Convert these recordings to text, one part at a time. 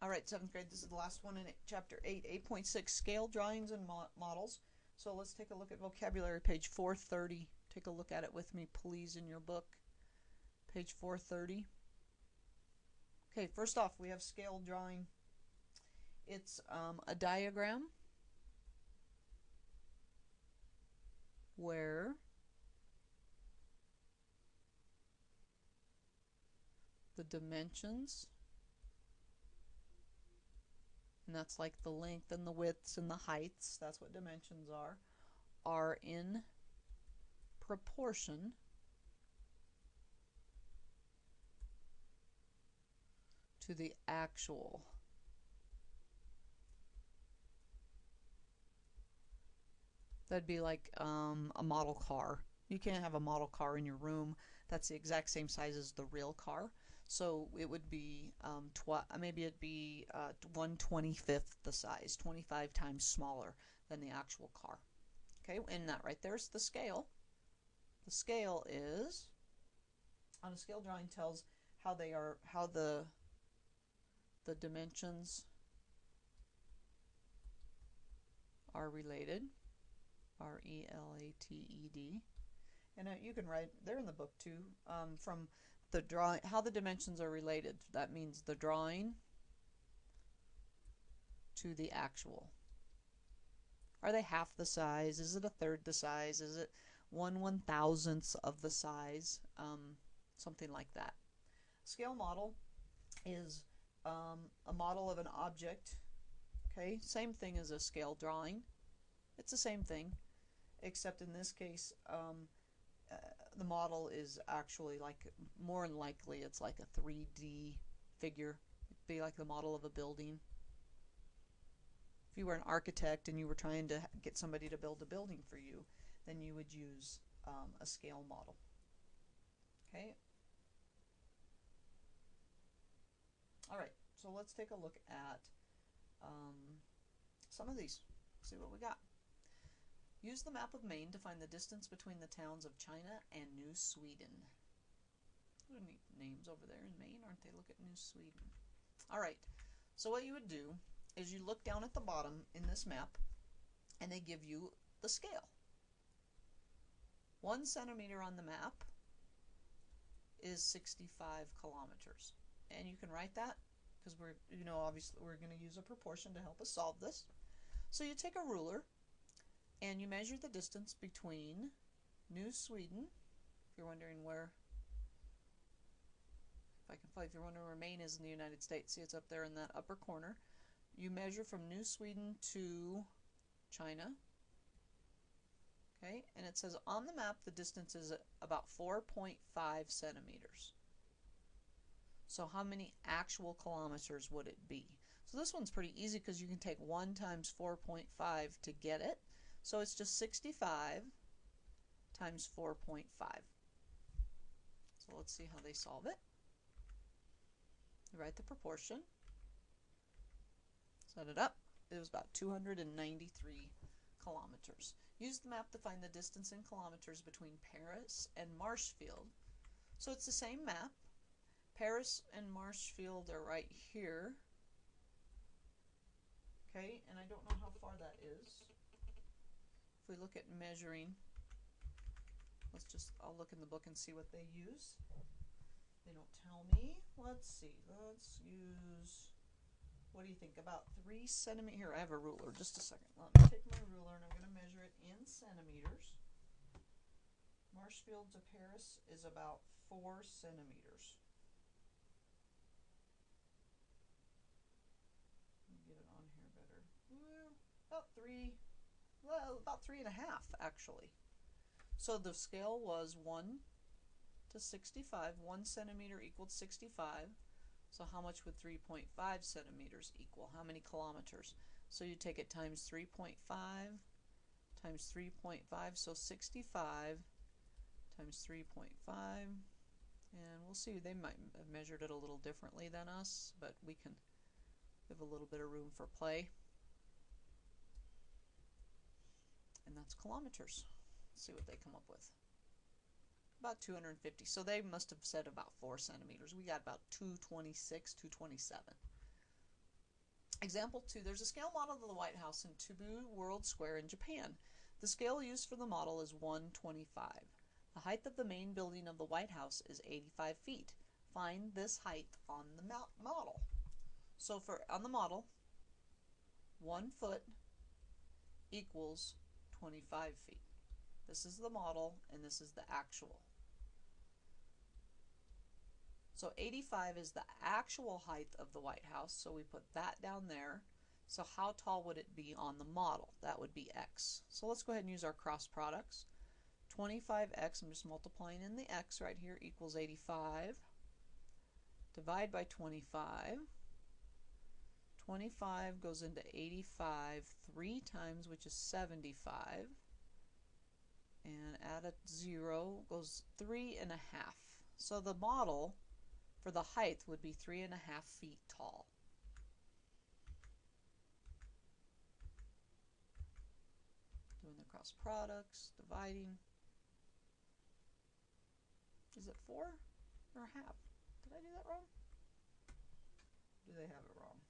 All right, 7th grade, this is the last one in chapter 8, 8.6, scale drawings and models. So let's take a look at vocabulary, page 430. Take a look at it with me, please, in your book. Page 430. Okay, first off, we have scale drawing. It's a diagram where the dimensions, and that's like the length and the widths and the heights, that's what dimensions are in proportion to the actual. That'd be like a model car. You can't have a model car in your room that's the exact same size as the real car. So it would be maybe it'd be 1/25th the size, 25 times smaller than the actual car. Okay, and that right there's the scale. The scale is, on a scale drawing, tells how the dimensions are related. R-E-L-A-T-E-D. And you can write, they're in the book too, from the drawing, how the dimensions are related. That means the drawing to the actual. Are they half the size? Is it a third the size? Is it 1/1000th of the size? Something like that. Scale model is a model of an object. Okay, same thing as a scale drawing. It's the same thing, except in this case, the model is actually like, more than likely, it's like a 3D figure. It'd be like the model of a building. If you were an architect and you were trying to get somebody to build a building for you, then you would use a scale model. Okay. All right, so let's take a look at some of these. See what we got. Use the map of Maine to find the distance between the towns of China and New Sweden. What neat names over there in Maine, aren't they? Look at New Sweden. All right, so what you would do is you look down at the bottom in this map, and they give you the scale. 1 centimeter on the map is 65 kilometers. And you can write that because obviously we're going to use a proportion to help us solve this. So you take a ruler and you measure the distance between New Sweden, if you're wondering where, if you're wondering where Maine is in the United States, see it's up there in that upper corner. You measure from New Sweden to China. Okay, and it says on the map the distance is about 4.5 centimeters. So how many actual kilometers would it be? So this one's pretty easy because you can take 1 times 4.5 to get it. So it's just 65 times 4.5. So let's see how they solve it. You write the proportion. Set it up. It was about 293 kilometers. Use the map to find the distance in kilometers between Paris and Marshfield. So it's the same map. Paris and Marshfield are right here. Okay, and I don't know how far that is. If we look at measuring, I'll look in the book and see what they use. They don't tell me. Let's see. Let's use, what do you think, about 3 centimeters? Here, I have a ruler. Just a second. Let me take my ruler and I'm going to measure it in centimeters. Marshfield to Paris is about 4 centimeters. Let me get it on here better. About 3.5 actually. So the scale was 1 to 65. 1 centimeter equaled 65. So how much would 3.5 centimeters equal? How many kilometers? So you take it times 3.5 times 3.5, so 65 times 3.5. And we'll see, they might have measured it a little differently than us, but we have a little bit of room for play. And that's kilometers. Let's see what they come up with. About 250. So they must have said about 4 centimeters. We got about 226, 227. Example 2, there's a scale model of the White House in Tubu World Square in Japan. The scale used for the model is 125. The height of the main building of the White House is 85 feet. Find this height on the model. So on the model, 1 foot equals 25 feet. This is the model and this is the actual. So 85 is the actual height of the White House, so we put that down there. So how tall would it be on the model? That would be x. So let's go ahead and use our cross products. 25x, I'm just multiplying in the x right here, equals 85. Divide by 25. 25 goes into 85 3 times, which is 75. And add a 0, goes 3.5. So the model for the height would be 3.5 feet tall. Doing the cross products, dividing. Is it 4 or a half? Did I do that wrong? Do they have it wrong?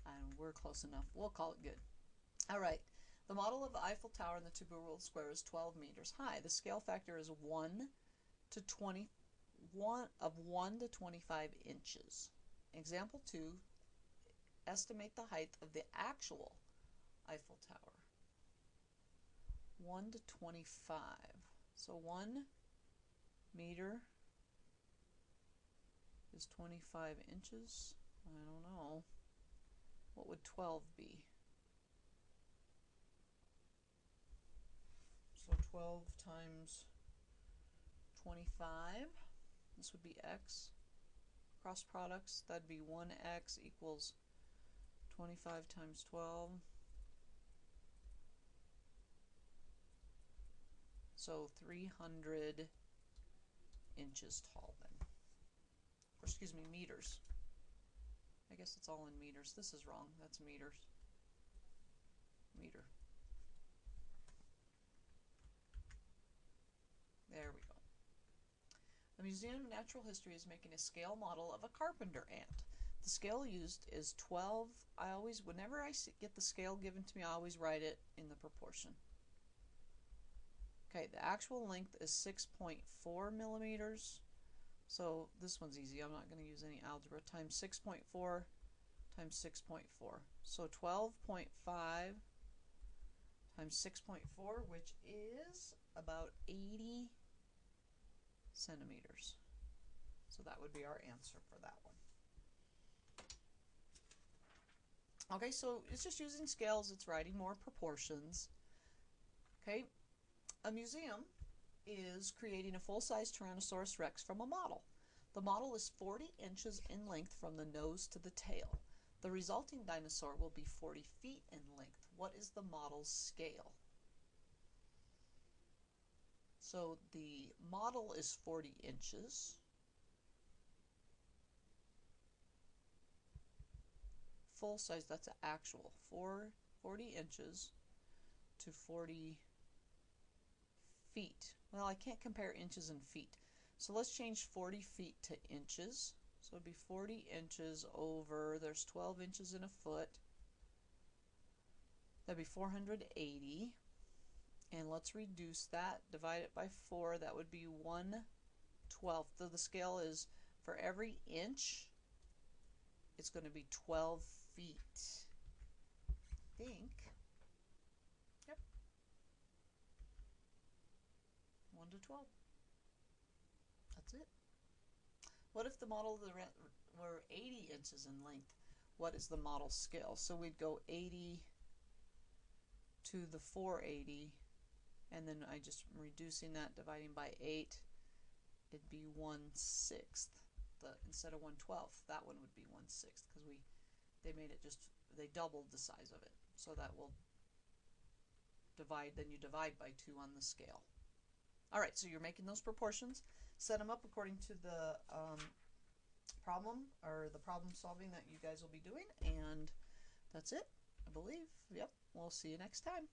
And we're close enough. We'll call it good. All right. The model of the Eiffel Tower in the Tubu World Square is 12 meters high. The scale factor is 1 to 25 inches. Example 2, estimate the height of the actual Eiffel Tower. 1 to 25. So 1 meter is 25 inches. I don't know. What would 12 be? So 12 times 25, this would be x. Cross products, that'd be 1x equals 25 times 12. So 300 inches tall then. Or excuse me, meters. I guess it's all in meters. This is wrong. That's meters. Meter. There we go. The Museum of Natural History is making a scale model of a carpenter ant. The scale used is 12. Whenever I get the scale given to me, I always write it in the proportion. Okay, the actual length is 6.4 millimeters. So this one's easy. I'm not going to use any algebra. Times 6.4 times 6.4. So 12.5 times 6.4, which is about 80 centimeters. So that would be our answer for that one. Okay, so it's just using scales. It's writing more proportions. Okay, a museum is creating a full-size Tyrannosaurus Rex from a model. The model is 40 inches in length from the nose to the tail. The resulting dinosaur will be 40 feet in length. What is the model's scale? So the model is 40 inches. Full size, that's an actual. 40 inches to 40 feet. Well, I can't compare inches and feet. So let's change 40 feet to inches. So it'd be 40 inches over, there's 12 inches in a foot. That'd be 480. And let's reduce that, divide it by 4, that would be 1/12. So the scale is for every inch, it's going to be 12 feet. I think. Yep. 1 to 12. That's it. What if the model of the were 80 inches in length? What is the model scale? So we'd go 80 to the 480, and then I just am reducing that, dividing by 8, it'd be 1/6. Instead of 1/12, that one would be 1/6 because they doubled the size of it. So that will divide, then you divide by 2 on the scale. Alright, so you're making those proportions. Set them up according to the problem solving that you guys will be doing, and that's it, I believe. Yep, we'll see you next time.